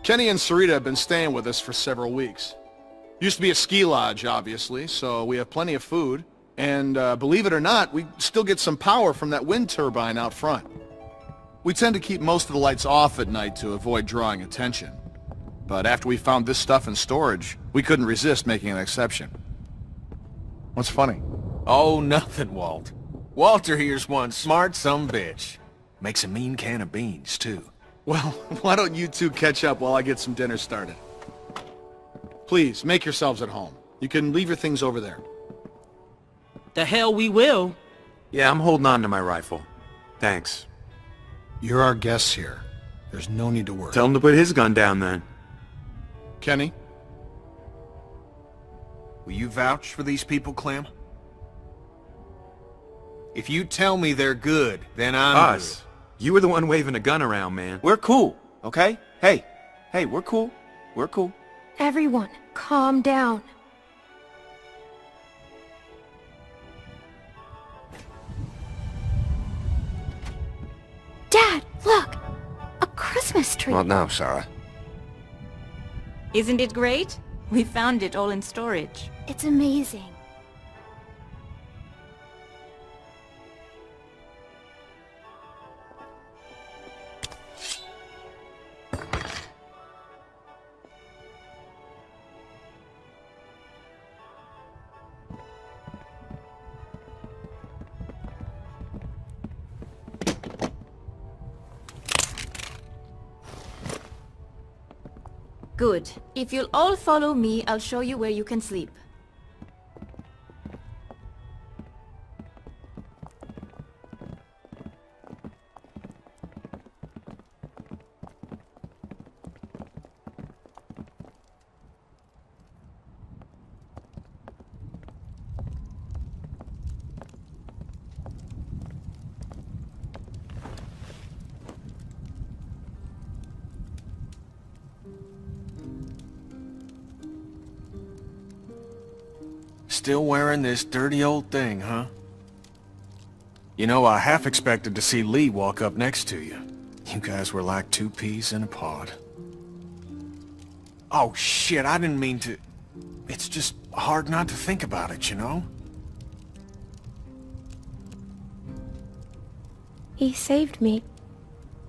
Kenny and Sarita have been staying with us for several weeks. Used to be a ski lodge, obviously, so we have plenty of food. And believe it or not, we still get some power from that wind turbine out front. We tend to keep most of the lights off at night to avoid drawing attention. But after we found this stuff in storage, we couldn't resist making an exception. What's funny? Oh, nothing, Walt. Walter here's one smart sumbitch. Makes a mean can of beans, too. Well, why don't you two catch up while I get some dinner started? Please, make yourselves at home. You can leave your things over there. The hell we will. Yeah, I'm holding on to my rifle. Thanks. You're our guests here. There's no need to worry. Tell him to put his gun down then. Kenny? Will you vouch for these people, Clem? If you tell me they're good, then I'm Us. You were the one waving a gun around, man. We're cool, okay? Hey, we're cool. We're cool. Everyone, calm down. Dad, look! A Christmas tree! What now, Sarah? Isn't it great? We found it all in storage. It's amazing. Good. If you'll all follow me, I'll show you where you can sleep. Still wearing this dirty old thing, huh? You know, I half expected to see Lee walk up next to you. You guys were like two peas in a pod. Oh, shit, I didn't mean to... It's just hard not to think about it, you know? He saved me.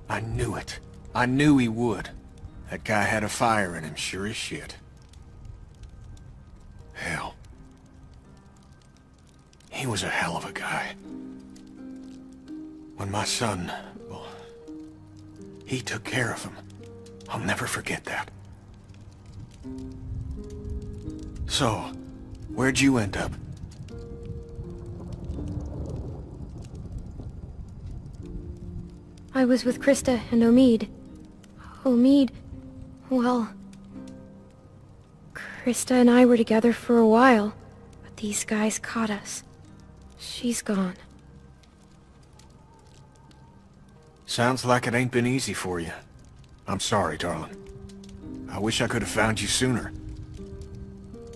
I knew it. I knew he would. That guy had a fire in him, sure as shit. Hell. He was a hell of a guy. When my son, well, he took care of him. I'll never forget that. So, where'd you end up? I was with Krista and Omid. Omid, well... Krista and I were together for a while, but these guys caught us. She's gone. Sounds like it ain't been easy for you. I'm sorry, darling. I wish I could have found you sooner.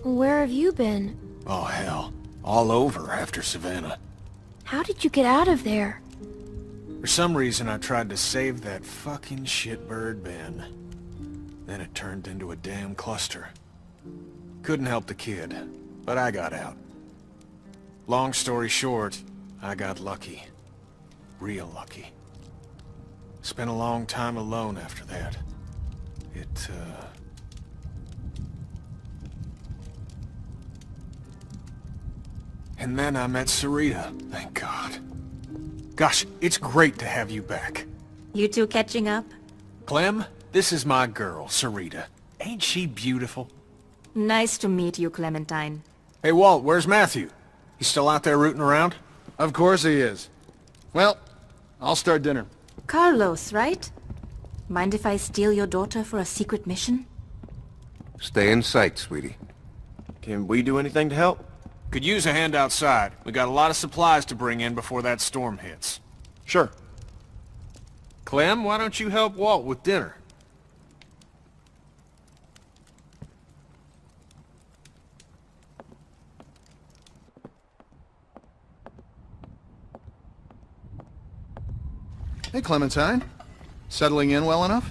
Where have you been? Oh, hell. All over after Savannah. How did you get out of there? For some reason, I tried to save that fucking shitbird Ben. Then it turned into a damn cluster. Couldn't help the kid, but I got out. Long story short, I got lucky. Real lucky. Spent a long time alone after that. And then I met Sarita, thank God. Gosh, it's great to have you back. You two catching up? Clem, this is my girl, Sarita. Ain't she beautiful? Nice to meet you, Clementine. Hey, Walt, where's Matthew? He's still out there rooting around? Of course he is. Well, I'll start dinner. Carlos, right? Mind if I steal your daughter for a secret mission? Stay in sight, sweetie. Can we do anything to help? Could use a hand outside. We got a lot of supplies to bring in before that storm hits. Sure. Clem, why don't you help Walt with dinner? Hey, Clementine. Settling in well enough?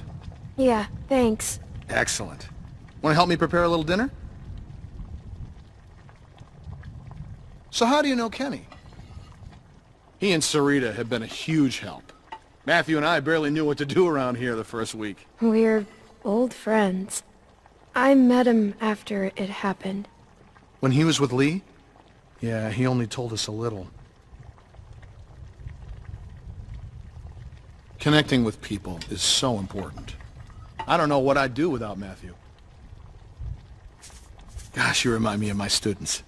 Yeah, thanks. Excellent. Want to help me prepare a little dinner? So how do you know Kenny? He and Sarita have been a huge help. Matthew and I barely knew what to do around here the first week. We're old friends. I met him after it happened. When he was with Lee? Yeah, he only told us a little. Connecting with people is so important. I don't know what I'd do without Matthew. Gosh, you remind me of my students.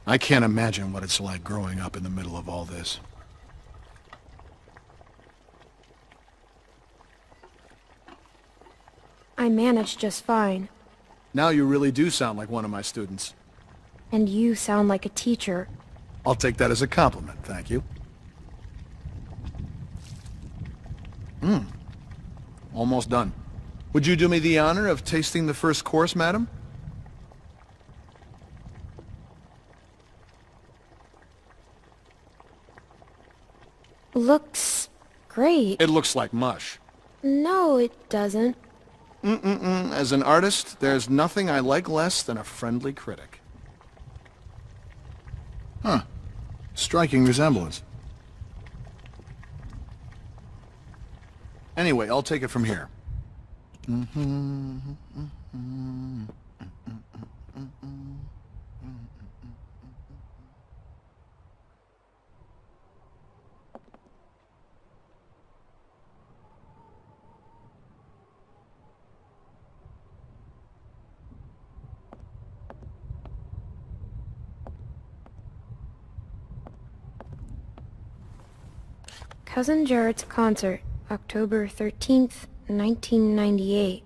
I can't imagine what it's like growing up in the middle of all this. I managed just fine. Now you really do sound like one of my students. And you sound like a teacher. I'll take that as a compliment, thank you. Almost done. Would you do me the honor of tasting the first course, madam? Looks great. It looks like mush. No, it doesn't. As an artist, there's nothing I like less than a friendly critic. Huh. Striking resemblance. Anyway, I'll take it from here. Cousin Jarrett's concert, October 13th, 1998.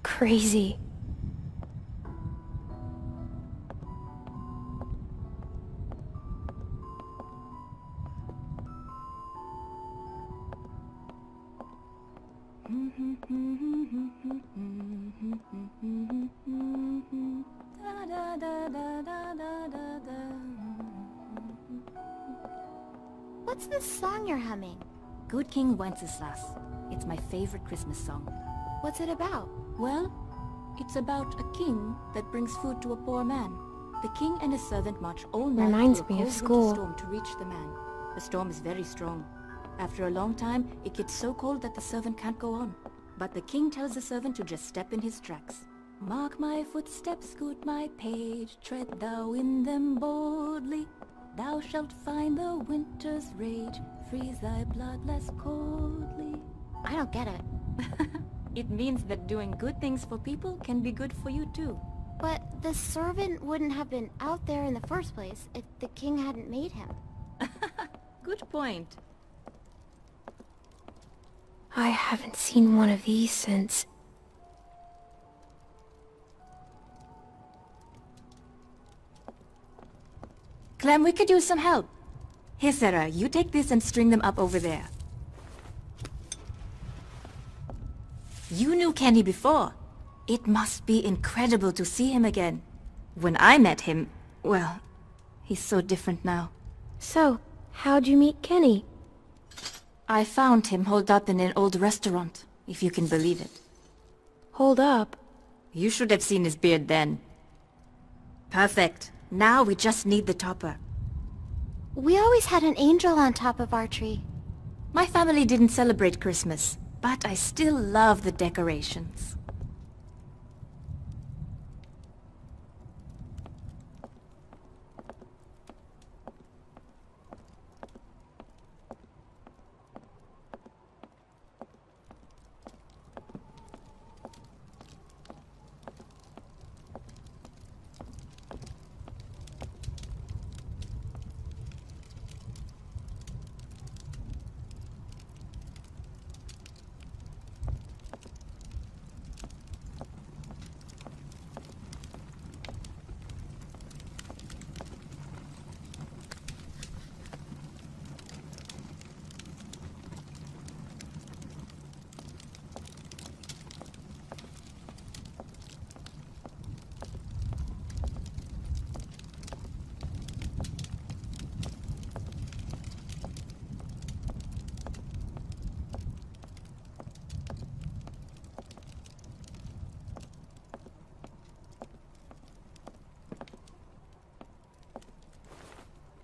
Crazy. What's this song you're humming? Good King Wenceslas. It's my favorite Christmas song. What's it about? Well, it's about a king that brings food to a poor man. The king and his servant march all night Reminds through a me of cold school. winter storm to reach the man. The storm is very strong. After a long time, it gets so cold that the servant can't go on. But the king tells the servant to just step in his tracks. Mark my footsteps, good my page, tread thou in them boldly. Thou shalt find the winter's rage, freeze thy blood less coldly. I don't get it. It means that doing good things for people can be good for you too. But the servant wouldn't have been out there in the first place if the king hadn't made him. Good point. I haven't seen one of these since... Clem, we could use some help. Here, Sarah, you take this and string them up over there. You knew Kenny before. It must be incredible to see him again. When I met him, well, he's so different now. So, how'd you meet Kenny? I found him holed up in an old restaurant, if you can believe it. Hold up. You should have seen his beard then. Perfect. Now we just need the topper. We always had an angel on top of our tree. My family didn't celebrate Christmas, but I still love the decorations.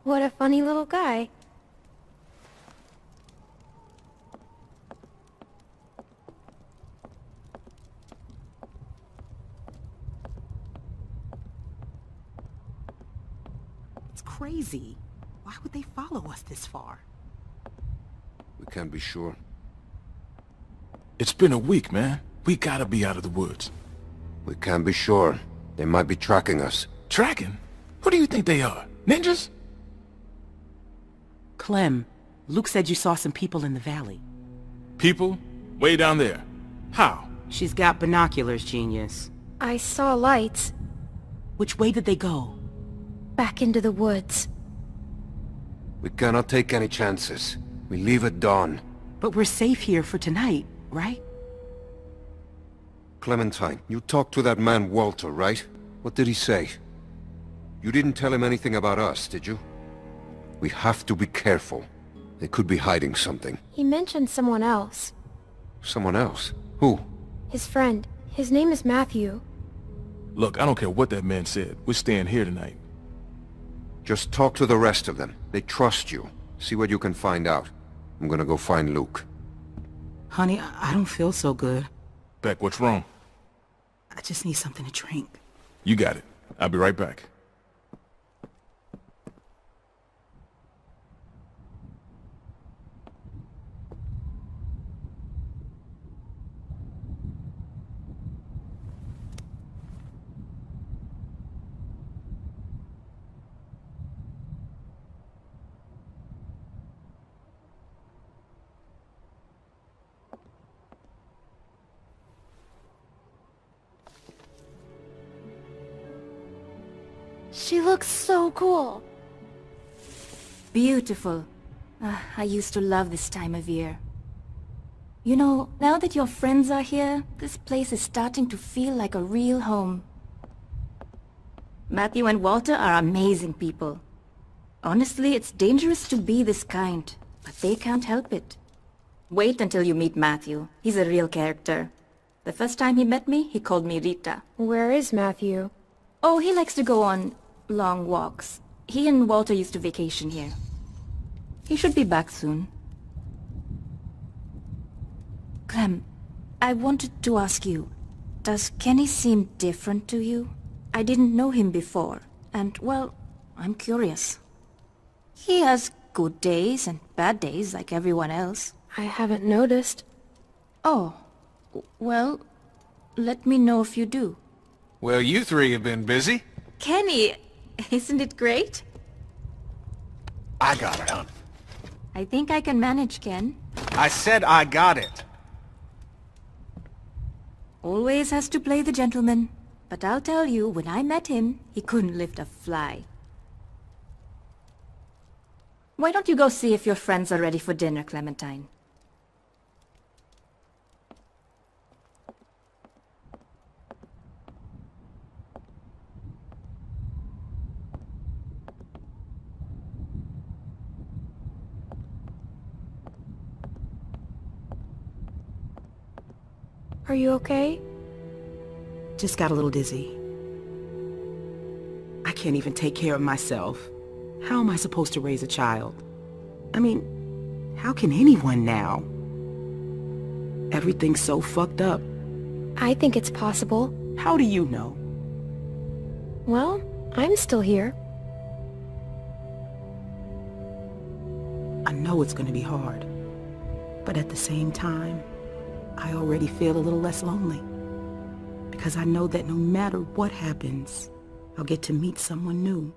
What a funny little guy. It's crazy. Why would they follow us this far? We can't be sure. It's been a week, man. We gotta be out of the woods. We can't be sure. They might be tracking us. Tracking? Who do you think they are? Ninjas? Clem, Luke said you saw some people in the valley. People? Way down there. How? She's got binoculars, genius. I saw lights. Which way did they go? Back into the woods. We cannot take any chances. We leave at dawn. But we're safe here for tonight, right? Clementine, you talked to that man Walter, right? What did he say? You didn't tell him anything about us, did you? We have to be careful. They could be hiding something. He mentioned someone else. Someone else? Who? His friend. His name is Matthew. Look, I don't care what that man said. We're staying here tonight. Just talk to the rest of them. They trust you. See what you can find out. I'm gonna go find Luke. Honey, I don't feel so good. Beck, what's wrong? I just need something to drink. You got it. I'll be right back. She looks so cool. Beautiful. I used to love this time of year. You know, now that your friends are here, this place is starting to feel like a real home. Matthew and Walter are amazing people. Honestly, it's dangerous to be this kind, but they can't help it. Wait until you meet Matthew. He's a real character. The first time he met me, he called me Rita. Where is Matthew? Oh, he likes to go on long walks. He and Walter used to vacation here. He should be back soon. Clem, I wanted to ask you, does Kenny seem different to you? I didn't know him before, and, well, I'm curious. He has good days and bad days like everyone else. I haven't noticed. Oh, well, let me know if you do. Well, you three have been busy. Kenny, isn't it great? I got it, hon. I think I can manage, Ken. I said I got it. Always has to play the gentleman. But I'll tell you, when I met him, he couldn't lift a fly. Why don't you go see if your friends are ready for dinner, Clementine? Are you okay? Just got a little dizzy. I can't even take care of myself. How am I supposed to raise a child? I mean, how can anyone now? Everything's so fucked up. I think it's possible. How do you know? Well, I'm still here. I know it's gonna be hard. But at the same time, I already feel a little less lonely. Because I know that no matter what happens, I'll get to meet someone new.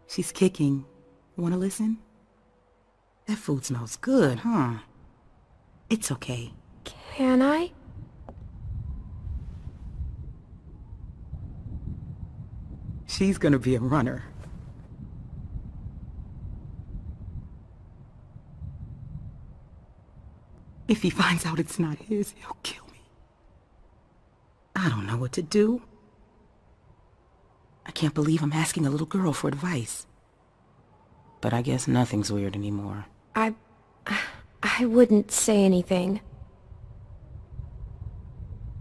She's kicking. Wanna listen? That food smells good, huh? It's okay. Can I? She's gonna be a runner. If he finds out it's not his, he'll kill me. I don't know what to do. I can't believe I'm asking a little girl for advice. But I guess nothing's weird anymore. I wouldn't say anything.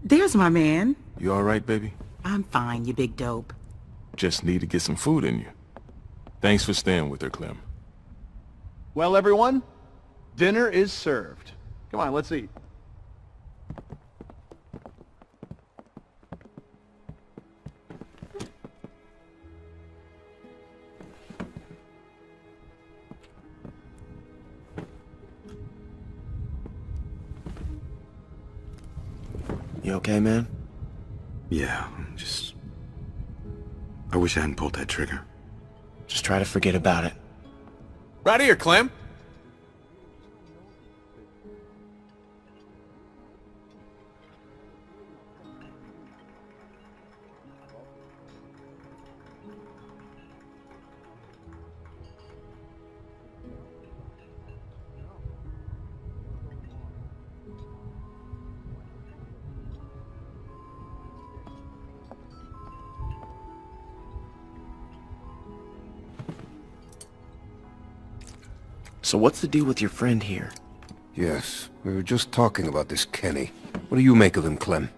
There's my man. You all right, baby? I'm fine, you big dope. Just need to get some food in you. Thanks for staying with her, Clem. Well, everyone, dinner is served. Come on, let's eat. You okay, man? Yeah, I wish I hadn't pulled that trigger. Just try to forget about it. Right here, Clem. So what's the deal with your friend here? Yes, we were just talking about this Kenny. What do you make of him, Clem?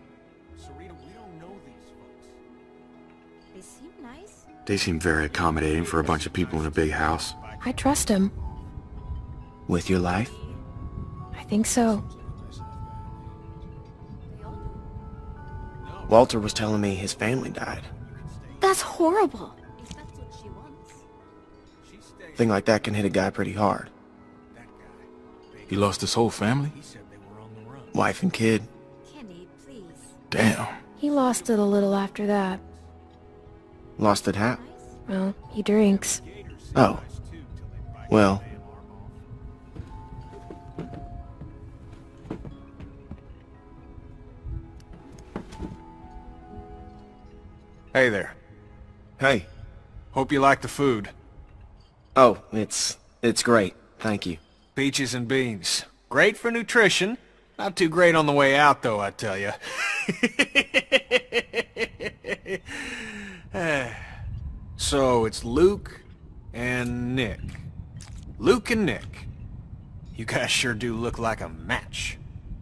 They seem nice. They seem very accommodating for a bunch of people in a big house. I trust him. With your life? I think so. Walter was telling me his family died. That's horrible. If that's what she wants. Thing like that can hit a guy pretty hard. He lost his whole family? Wife and kid. Kenny, please. Damn. He lost it a little after that. Lost it how? Well, he drinks. Oh. Well. Hey there. Hey. Hope you like the food. Oh, it's great. Thank you. Peaches and beans. Great for nutrition. Not too great on the way out, though, I tell you. So, it's Luke and Nick. Luke and Nick. You guys sure do look like a match.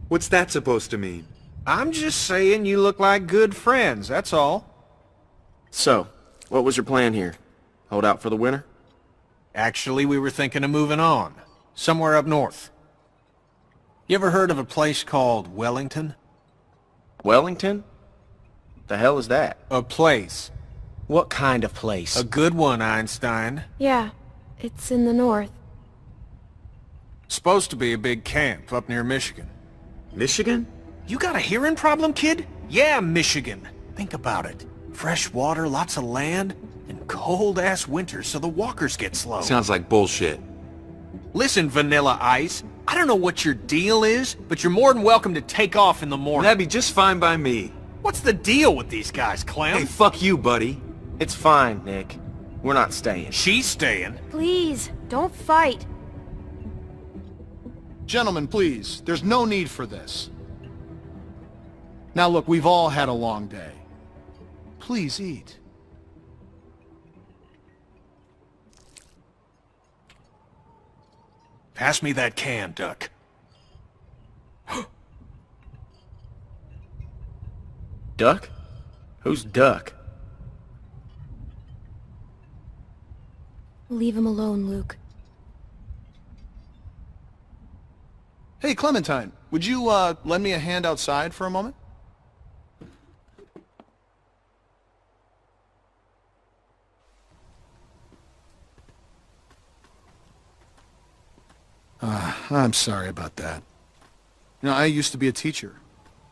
What's that supposed to mean? I'm just saying you look like good friends, that's all. So, what was your plan here? Hold out for the winter? Actually, we were thinking of moving on. Somewhere up north. You ever heard of a place called Wellington? Wellington? The hell is that? A place. What kind of place? A good one, Einstein. Yeah, it's in the north. Supposed to be a big camp up near Michigan. Michigan? You got a hearing problem, kid? Yeah, Michigan. Think about it. Fresh water, lots of land, and cold-ass winters so the walkers get slow. Sounds like bullshit. Listen, Vanilla Ice, I don't know what your deal is, but you're more than welcome to take off in the morning. That'd be just fine by me. What's the deal with these guys, Clem? Hey, fuck you, buddy. It's fine, Nick. We're not staying. She's staying. Please, don't fight. Gentlemen, please, there's no need for this. Now look, we've all had a long day. Please eat. Pass me that can, Duck. Duck? Who's Duck? Leave him alone, Luke. Hey, Clementine, would you, lend me a hand outside for a moment? I'm sorry about that. You know, I used to be a teacher,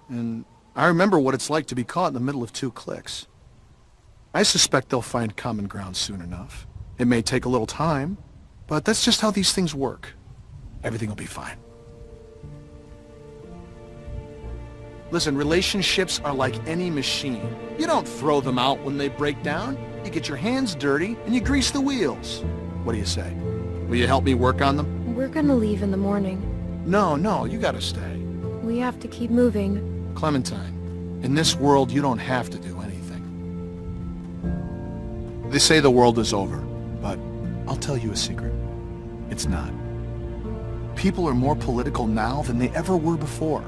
and I remember what it's like to be caught in the middle of two cliques. I suspect they'll find common ground soon enough. It may take a little time, but that's just how these things work. Everything will be fine. Listen, relationships are like any machine. You don't throw them out when they break down. You get your hands dirty and you grease the wheels. What do you say? Will you help me work on them? We're gonna leave in the morning. No, you gotta stay. We have to keep moving. Clementine, in this world you don't have to do anything. They say the world is over, but I'll tell you a secret. It's not. People are more political now than they ever were before.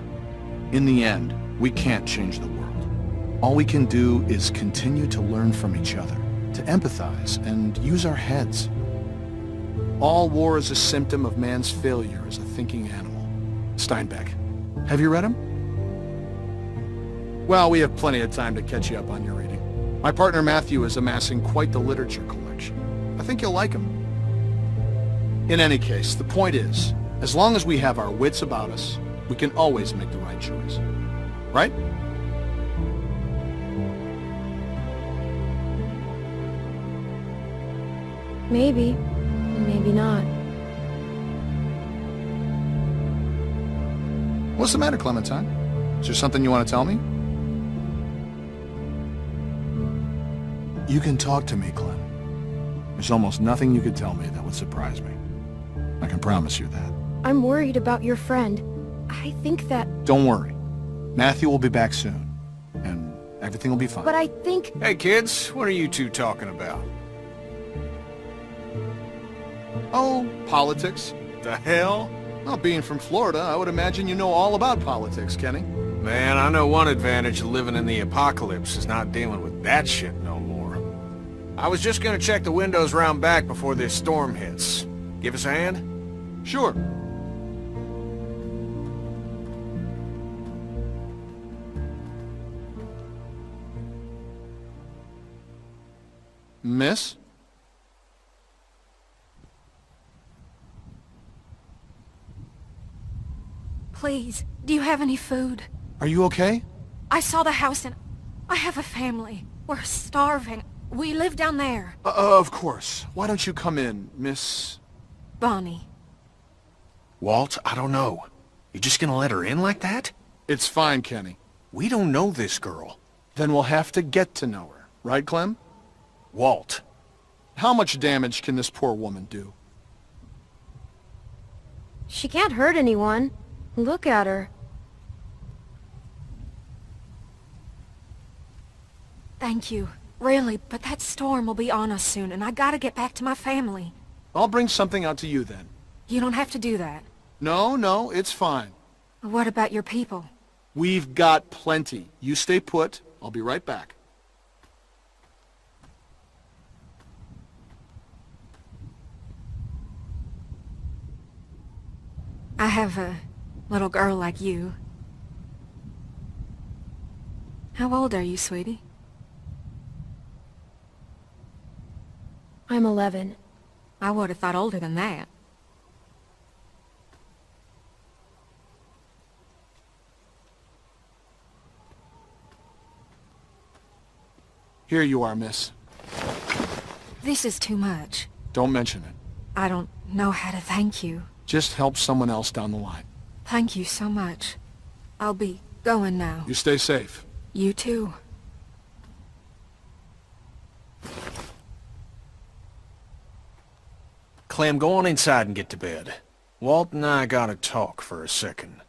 In the end, we can't change the world. All we can do is continue to learn from each other to empathize and use our heads. All war is a symptom of man's failure as a thinking animal. Steinbeck. Have you read him? Well, we have plenty of time to catch you up on your reading. My partner Matthew is amassing quite the literature collection. I think you'll like him. In any case, the point is, as long as we have our wits about us, we can always make the right choice. Right? Maybe. Maybe not. What's the matter, Clementine? Is there something you want to tell me? You can talk to me, Clem. There's almost nothing you could tell me that would surprise me. I can promise you that. I'm worried about your friend. I think that... Don't worry. Matthew will be back soon, and everything will be fine. But I think... Hey kids, what are you two talking about? Oh, politics. The hell? Well, being from Florida, I would imagine you know all about politics, Kenny. Man, I know one advantage of living in the apocalypse is not dealing with that shit no more. I was just gonna check the windows round back before this storm hits. Give us a hand? Sure. Miss? Please, do you have any food? Are you okay? I saw the house and I have a family. We're starving. We live down there. Of course. Why don't you come in, Miss... Bonnie. Walt, I don't know. You just gonna let her in like that? It's fine, Kenny. We don't know this girl. Then we'll have to get to know her. Right, Clem? Walt. How much damage can this poor woman do? She can't hurt anyone. Look at her. Thank you. Really, but that storm will be on us soon, and I gotta get back to my family. I'll bring something out to you then. You don't have to do that. No, it's fine. What about your people? We've got plenty. You stay put. I'll be right back. I have a little girl like you. How old are you, sweetie? I'm 11. I would have thought older than that. Here you are, miss. This is too much. Don't mention it. I don't know how to thank you. Just help someone else down the line. Thank you so much. I'll be going now. You stay safe. You too. Clem, go on inside and get to bed. Walt and I gotta talk for a second.